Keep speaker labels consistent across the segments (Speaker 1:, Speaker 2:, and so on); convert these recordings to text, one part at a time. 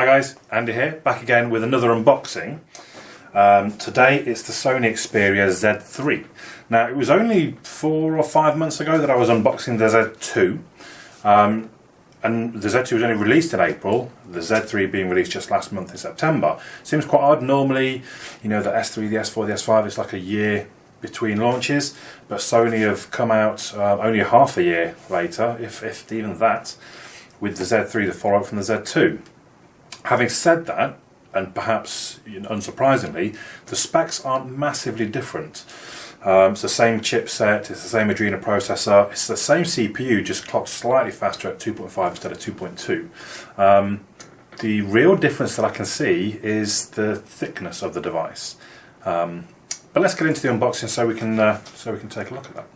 Speaker 1: Hi guys, Andy here, back again with another unboxing. Today it's the Sony Xperia Z3. Now it was only 4 or 5 months ago that I was unboxing the Z2, and the Z2 was only released in April, the Z3 being released just last month in September. Seems quite odd. Normally, you know, the S3, the S4, the S5, it's like a year between launches, but Sony have come out only half a year later, if even that, with the Z3, the follow-up from the Z2. Having said that, and perhaps unsurprisingly, the specs aren't massively different. It's the same chipset, it's the same Adreno processor, it's the same CPU, just clocked slightly faster at 2.5 instead of 2.2. The real difference that I can see is the thickness of the device. But let's get into the unboxing so we can take a look at that.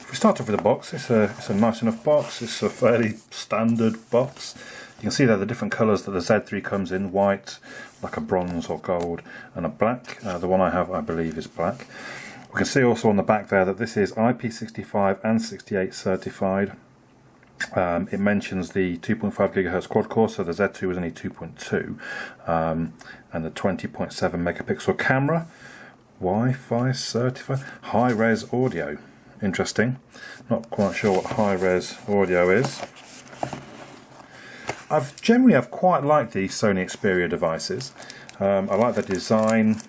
Speaker 1: If we start off with the box, it's a nice enough box. It's a fairly standard box. You can see there the different colours that the Z3 comes in: white, like a bronze or gold, and a black. The one I have, I believe, is black. We can see also on the back there that this is IP65 and 68 certified. It mentions the 2.5 GHz quad core, so the Z2 was only 2.2, and the 20.7 megapixel camera. Wi-Fi certified. High-res audio. Interesting. Not quite sure what high-res audio is. I've generally quite liked the Sony Xperia devices. I like the design.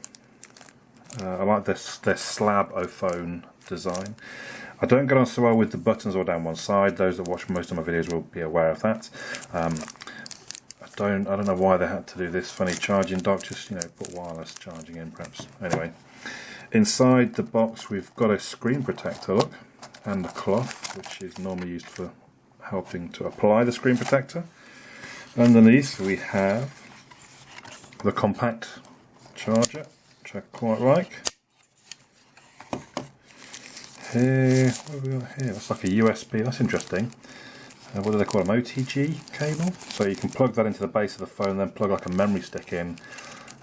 Speaker 1: I like their slab-o-phone design. I don't get on so well with the buttons all down one side. Those that watch most of my videos will be aware of that. I don't know why they had to do this funny charging dock. Just put wireless charging in, perhaps. Anyway, inside the box we've got a screen protector, look, and a cloth, which is normally used for helping to apply the screen protector. Underneath we have the compact charger, which I quite like. Here, what have we got here? That's like a USB, that's interesting. What do they call them? OTG cable? So you can plug that into the base of the phone, then plug like a memory stick in,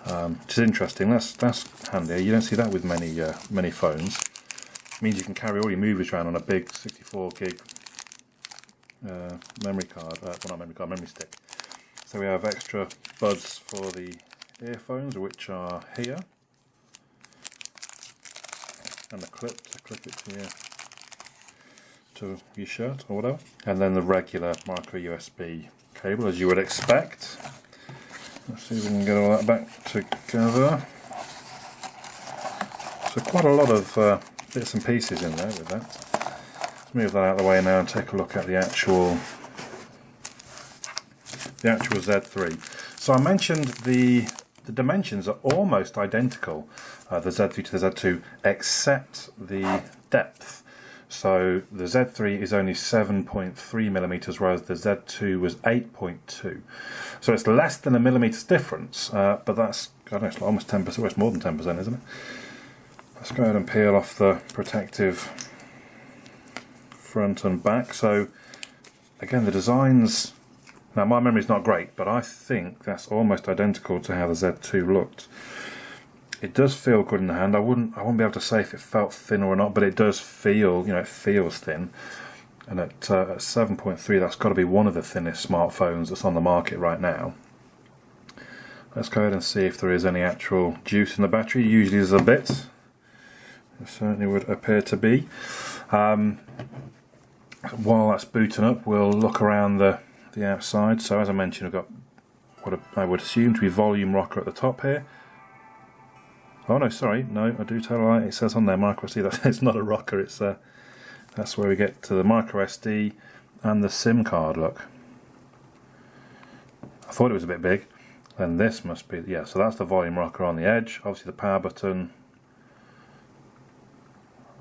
Speaker 1: which is interesting. That's handy. You don't see that with many phones. It means you can carry all your movies around on a big 64 gig memory card, memory stick. So we have extra buds for the earphones, which are here, and a clip to clip it to your shirt or whatever, and then the regular micro USB cable, as you would expect. Let's see if we can get all that back together. So quite a lot of bits and pieces in there with that. Let's move that out of the way now and take a look at the actual Z3. So I mentioned the dimensions are almost identical, the Z3 to the Z2, except the depth. So the Z3 is only 7.3 millimeters, whereas the Z2 was 8.2. So it's less than a millimeter's difference, but that's, I don't know, it's almost 10%, well, it's more than 10%, isn't it? Let's go ahead and peel off the protective front and back. So again, the designs, now my memory's not great, but I think that's almost identical to how the Z2 looked. It does feel good in the hand. I wouldn't be able to say if it felt thin or not, but it does feel, it feels thin. And at 7.3, that's got to be one of the thinnest smartphones that's on the market right now. Let's go ahead and see if there is any actual juice in the battery. Usually there's a bit. There certainly would appear to be. While that's booting up, we'll look around the outside. So as I mentioned, I've got what I would assume to be volume rocker at the top here. Oh no, sorry, no, I do tell a lie. It says on there micro SD. That it's not a rocker. It's that's where we get to the micro SD and the SIM card. Look, I thought it was a bit big. And this must be, yeah. So that's the volume rocker on the edge. Obviously the power button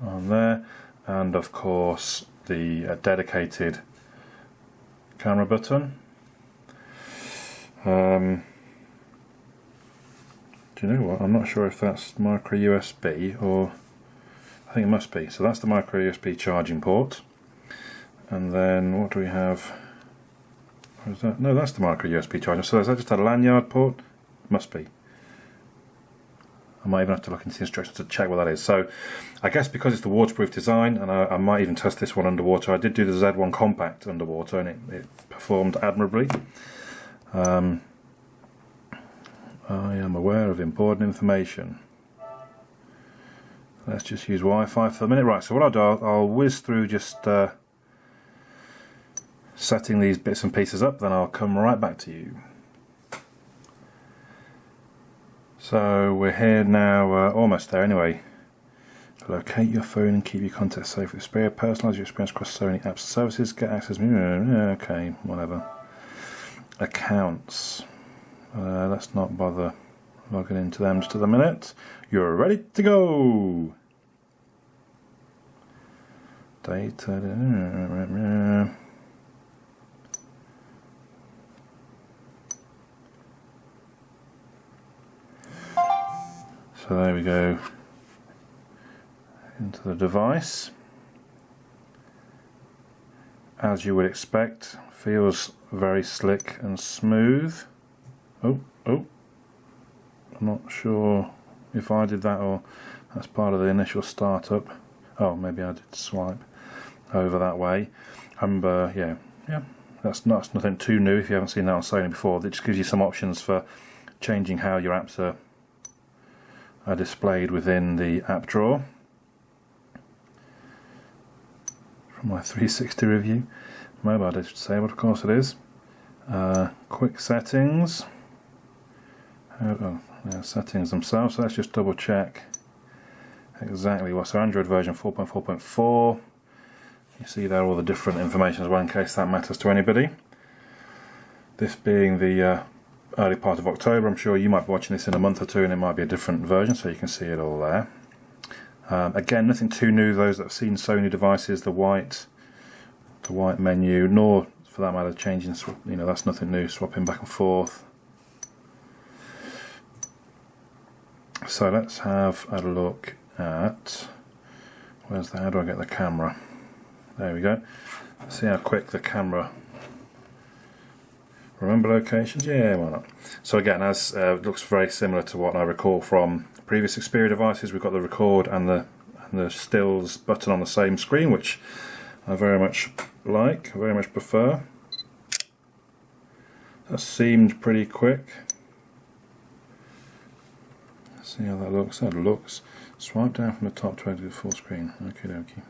Speaker 1: on there, and of course the dedicated camera button. Do you know what? I'm not sure if that's micro USB or I think it must be. So that's the micro USB charging port. And then what do we have? What is that? No, that's the micro USB charger. So is that just a lanyard port? Must be. I might even have to look into the instructions to check what that is. So I guess because it's the waterproof design, and I might even test this one underwater. I did do the Z1 Compact underwater and it performed admirably. I am aware of important information. Let's just use Wi-Fi for the minute. Right, so what I'll do, I'll whiz through just setting these bits and pieces up, then I'll come right back to you. So we're here now, almost there anyway. Locate your phone and keep your contacts safe with Xperia. Personalise your experience across Sony apps and services. Get access. Okay, whatever. Accounts. Let's not bother logging into them just at the minute. You're ready to go. Data. So there we go. Into the device. As you would expect, feels very slick and smooth. Oh, I'm not sure if I did that or that's part of the initial startup. Oh, maybe I did swipe over that way. Yeah, that's nothing too new if you haven't seen that on Sony before. It just gives you some options for changing how your apps are displayed within the app drawer. From my 360 review. Mobile data disabled, of course it is. Quick settings. Settings themselves, so let's just double check exactly what. So Android version 4.4.4. You see there all the different information as well in case that matters to anybody. This being the early part of October, I'm sure you might be watching this in a month or two and it might be a different version, so you can see it all there. Again, nothing too new. Those that have seen Sony devices, the white menu, nor for that matter changing, that's nothing new, swapping back and forth. So let's have a look at, how do I get the camera? There we go. Let's see how quick the camera. Remember locations? Yeah, why not? So again, as it looks very similar to what I recall from previous Xperia devices. We've got the record and the stills button on the same screen, which I very much like, very much prefer. That seemed pretty quick. Let's see how that looks. That looks. Swipe down from the top to exit full screen. Okie dokie.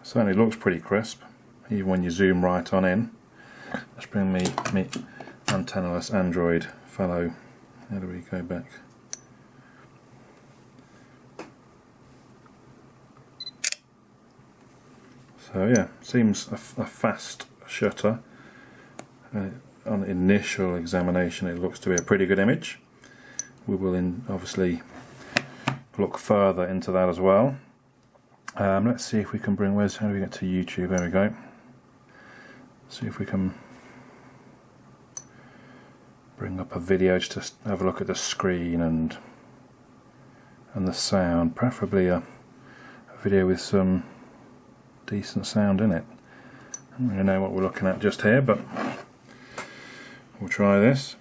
Speaker 1: Certainly looks pretty crisp, even when you zoom right on in. Let's bring me antennaless Android fellow. How do we go back? So yeah, seems a fast shutter. On initial examination, it looks to be a pretty good image. We will obviously look further into that as well. Let's see if we can bring. How do we get to YouTube? There we go. See if we can bring up a video just to have a look at the screen and the sound. Preferably a video with some decent sound in it. I don't really know what we're looking at just here, but we'll try this.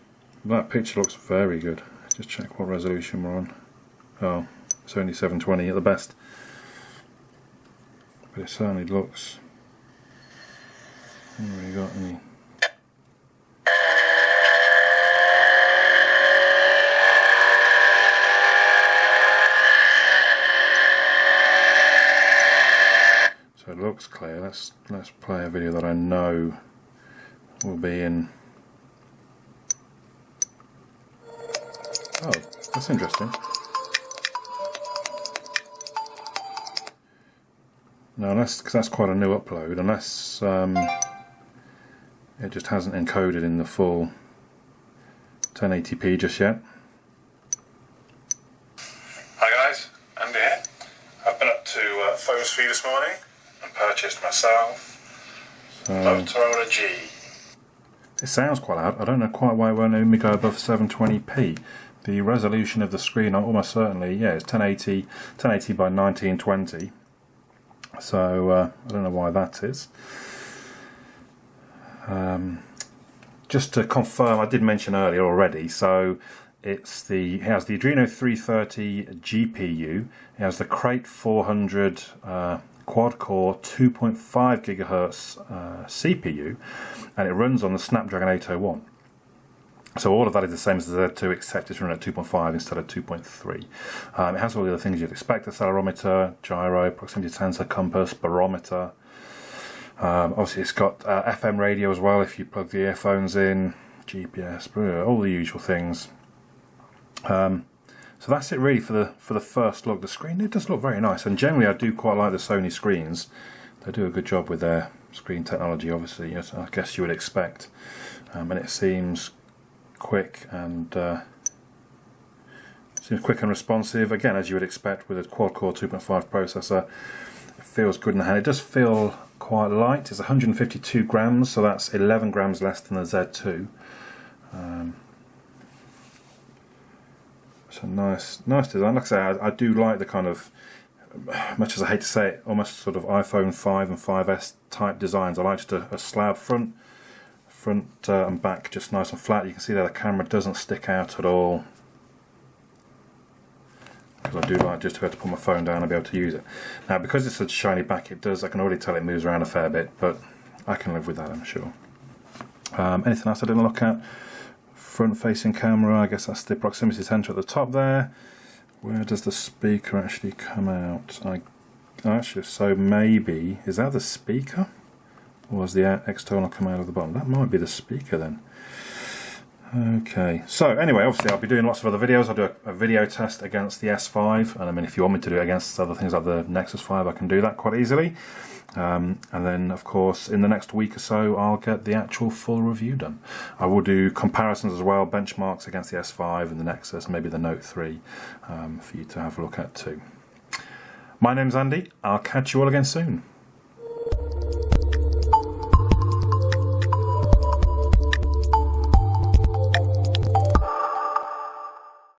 Speaker 1: That picture looks very good. Just check what resolution we're on. Oh, it's only 720 at the best, but it certainly looks. Haven't really got any. So it looks clear. Let's play a video that I know will be in. Oh, that's interesting. No, because that's quite a new upload, unless it just hasn't encoded in the full 1080p just yet. Hi guys, Andy here. I've been up to Phones for You this morning and purchased myself Motorola G. It sounds quite loud. I don't know quite why it won't let me go above 720p. The resolution of the screen, almost certainly, yeah, it's 1080 by 1920. So I don't know why that is. Just to confirm, I did mention earlier already. So it has the Adreno 330 GPU. It has the Crate 400 quad-core 2.5 GHz CPU, and it runs on the Snapdragon 801. So all of that is the same as the Z2, except it's running at 2.5 instead of 2.3. It has all the other things you'd expect: accelerometer, gyro, proximity sensor, compass, barometer. Obviously it's got FM radio as well if you plug the earphones in, GPS, all the usual things. So that's it really for the first look. The screen, it does look very nice, and generally I do quite like the Sony screens. They do a good job with their screen technology, obviously, as I guess you would expect. And it seems quick and responsive, again as you would expect with a quad-core 2.5 processor. It feels good in the hand. It does feel quite light. It's 152 grams, so that's 11 grams less than the Z2. It's a nice design. Like I say, I do like the kind of, much as I hate to say it, almost sort of iPhone 5 and 5S type designs. I like just a slab front and back, just nice and flat. You can see there the camera doesn't stick out at all, because I do like just to be able to put my phone down and be able to use it. Now, because it's a shiny back, it does, I can already tell it moves around a fair bit, but I can live with that, I'm sure. Anything else I didn't look at? Front facing camera, I guess that's the proximity sensor at the top there. Where does the speaker actually come out? Actually, so maybe, is that the speaker? Or is the external come out of the bottom? That might be the speaker then. Okay, so anyway, obviously I'll be doing lots of other videos. I'll do a video test against the S5, and I mean if you want me to do it against other things like the Nexus 5, I can do that quite easily. And then of course in the next week or so I'll get the actual full review done. I will do comparisons as well, benchmarks against the S5 and the Nexus, maybe the Note 3, for you to have a look at too. My name's Andy, I'll catch you all again soon.